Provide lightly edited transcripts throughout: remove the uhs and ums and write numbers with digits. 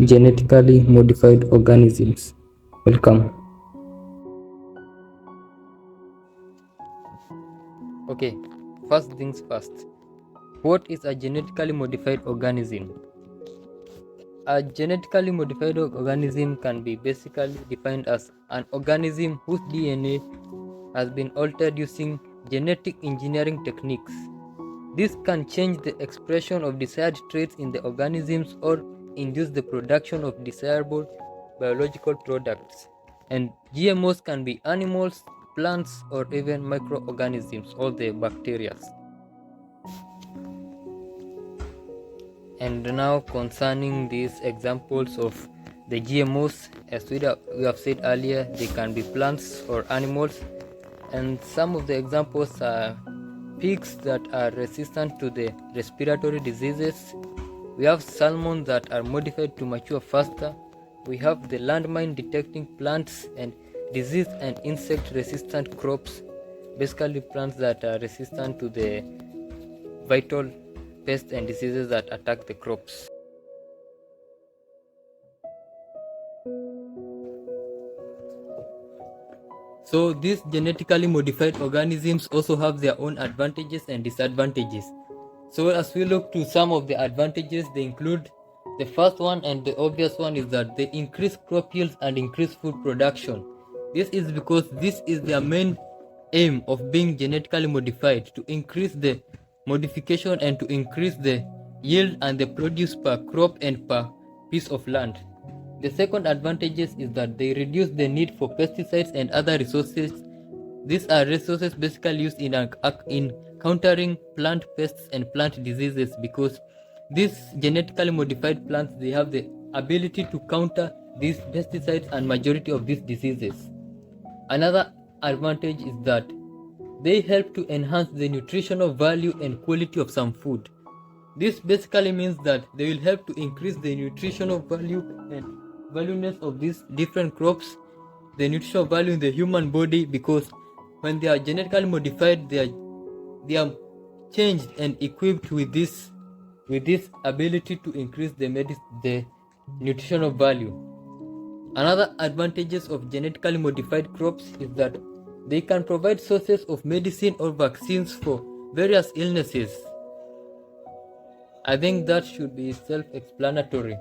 Genetically modified organisms. Welcome. Okay, first things first. What is a genetically modified organism? A genetically modified organism can be basically defined as an organism whose DNA has been altered using genetic engineering techniques. This can change the expression of desired traits in the organisms or induce the production of desirable biological products. And GMOs can be animals, plants, or even microorganisms, all the bacteria. And now concerning these examples of the GMOs, as we have said earlier, they can be plants or animals, and some of the examples are pigs that are resistant to the respiratory diseases. We have salmon that are modified to mature faster. We have the landmine detecting plants and disease and insect resistant crops, basically plants that are resistant to the vital pests and diseases that attack the crops. So these genetically modified organisms also have their own advantages and disadvantages. So as we look to some of the advantages, they include the first one and the obvious one is that they increase crop yields and increase food production. This is because this is their main aim of being genetically modified, to increase the modification and to increase the yield and the produce per crop and per piece of land. The second advantages is that they reduce the need for pesticides and other resources. These are resources basically used in countering plant pests and plant diseases, because these genetically modified plants, they have the ability to counter these pesticides and majority of these diseases. Another advantage is that they help to enhance the nutritional value and quality of some food. This basically means that they will help to increase the nutritional value and valueness of these different crops, the nutritional value in the human body, because when they are genetically modified, they are changed and equipped with this ability to increase the nutritional value. Another advantages of genetically modified crops is that they can provide sources of medicine or vaccines for various illnesses. I think that should be self-explanatory.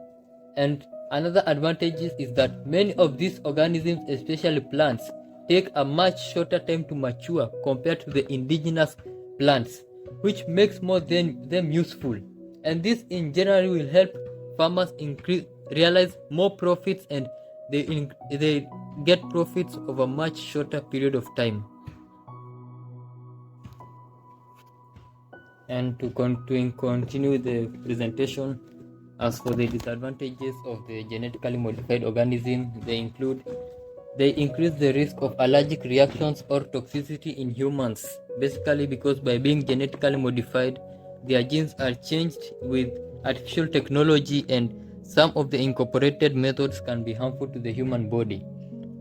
And another advantage is that many of these organisms, especially plants, take a much shorter time to mature compared to the indigenous plants, which makes them useful. And this in general will help farmers realize more profits, and they get profits over a much shorter period of time. And to continue the presentation, as for the disadvantages of the genetically modified organism, they increase the risk of allergic reactions or toxicity in humans, basically because by being genetically modified, their genes are changed with artificial technology, and some of the incorporated methods can be harmful to the human body.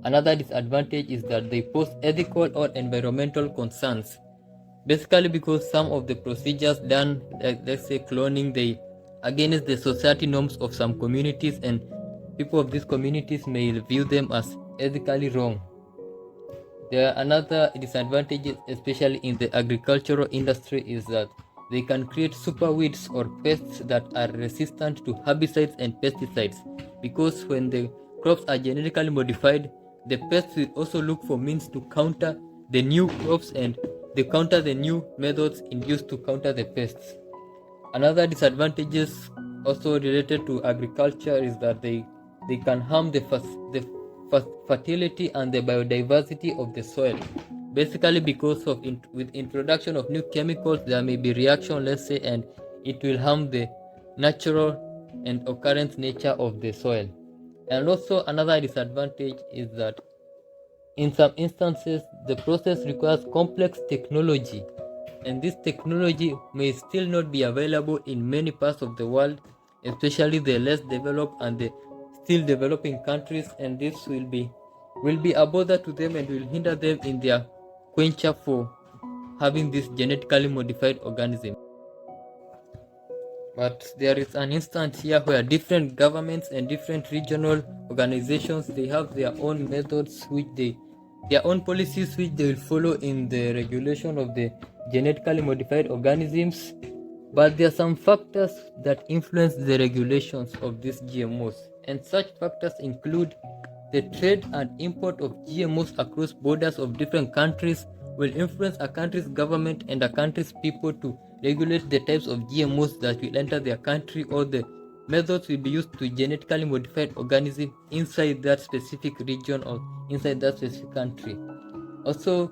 Another disadvantage is that they pose ethical or environmental concerns, basically because some of the procedures done, like let's say cloning, they against the society norms of some communities, and people of these communities may view them as ethically wrong. There are another disadvantages, especially in the agricultural industry, is that they can create super weeds or pests that are resistant to herbicides and pesticides, because when the crops are genetically modified, the pests will also look for means to counter the new crops, and they counter the new methods used to counter the pests. Another disadvantages also related to agriculture is that they can harm the fertility and the biodiversity of the soil, basically because of with introduction of new chemicals there may be reaction, let's say, and it will harm the natural and occurrence nature of the soil. And also another disadvantage is that in some instances the process requires complex technology, and this technology may still not be available in many parts of the world, especially the less developed and the still developing countries, and this will be a bother to them and will hinder them in their venture for having this genetically modified organism. But there is an instance here where different governments and different regional organizations, they have their own methods their own policies which they will follow in the regulation of the genetically modified organisms. But there are some factors that influence the regulations of these GMOs, and such factors include the trade and import of GMOs across borders of different countries will influence a country's government and a country's people to regulate the types of GMOs that will enter their country, or the methods will be used to genetically modified organisms inside that specific region or inside that specific country. Also,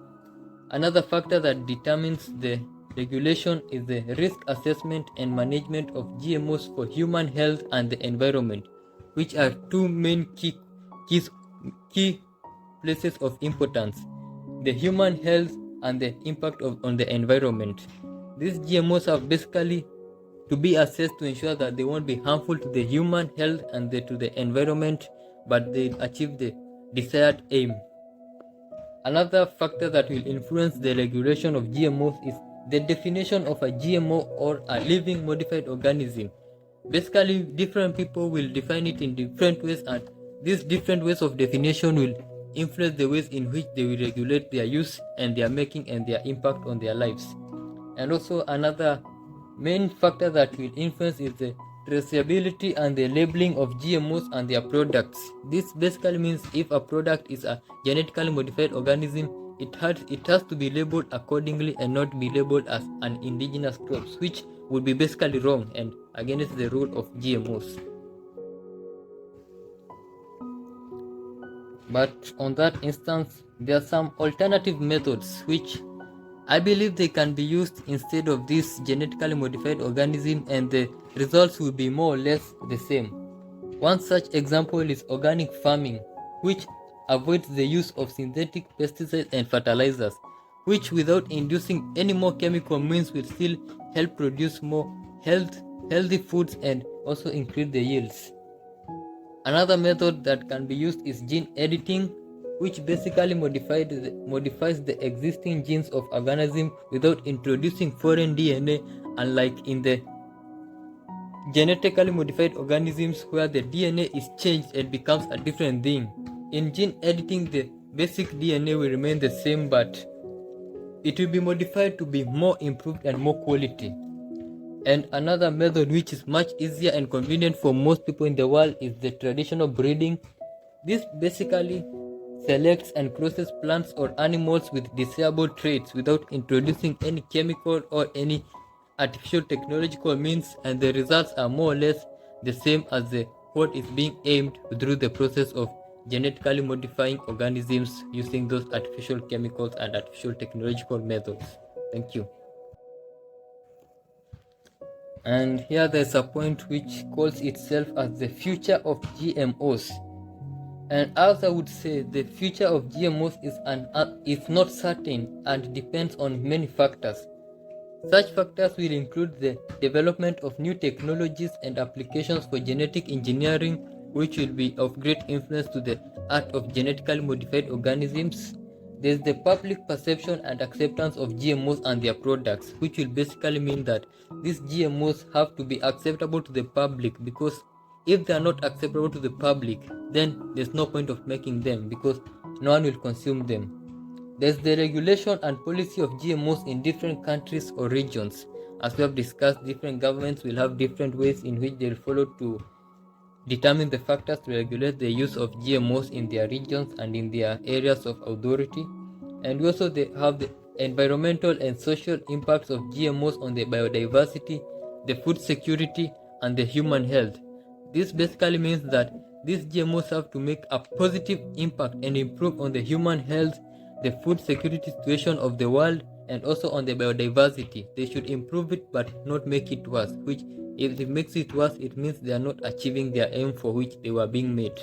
another factor that determines the regulation is the risk assessment and management of GMOs for human health and the environment, which are two main keys, key places of importance: the human health and the impact on the environment. These GMOs are basically to be assessed to ensure that they won't be harmful to the human health and to the environment, but they achieve the desired aim. Another factor that will influence the regulation of GMOs is the definition of a GMO, or a living modified organism. Basically, different people will define it in different ways, and these different ways of definition will influence the ways in which they will regulate their use and their making and their impact on their lives. And also, another main factor that will influence is the traceability and the labeling of GMOs and their products. This basically means if a product is a genetically modified organism, it has to be labeled accordingly and not be labeled as an indigenous crop, which would be basically wrong and against the rule of GMOs. But on that instance, there are some alternative methods which I believe they can be used instead of this genetically modified organism, and the results will be more or less the same. One such example is organic farming, which avoids the use of synthetic pesticides and fertilizers, which without inducing any more chemical means will still help produce more healthy foods and also increase the yields. Another method that can be used is gene editing, which basically modifies the existing genes of organisms without introducing foreign DNA, unlike in the genetically modified organisms where the DNA is changed and becomes a different thing. In gene editing, the basic DNA will remain the same, but it will be modified to be more improved and more quality. And another method which is much easier and convenient for most people in the world is the traditional breeding. This basically selects and crosses plants or animals with desirable traits without introducing any chemical or any artificial technological means, and the results are more or less the same as what is being aimed through the process of genetically modifying organisms using those artificial chemicals and artificial technological methods. Thank you. And here there's a point which calls itself as the future of GMOs. And as I would say, the future of GMOs is not certain and depends on many factors. Such factors will include the development of new technologies and applications for genetic engineering, which will be of great influence to the art of genetically modified organisms. There's the public perception and acceptance of GMOs and their products, which will basically mean that these GMOs have to be acceptable to the public, because if they are not acceptable to the public, then there's no point of making them because no one will consume them. There's the regulation and policy of GMOs in different countries or regions. As we have discussed, different governments will have different ways in which they'll follow to determine the factors to regulate the use of GMOs in their regions and in their areas of authority. And we also have the environmental and social impacts of GMOs on the biodiversity, the food security, and the human health. This basically means that these GMOs have to make a positive impact and improve on the human health, the food security situation of the world, and also on the biodiversity. They should improve it but not make it worse, which if it makes it worse, it means they are not achieving their aim for which they were being made.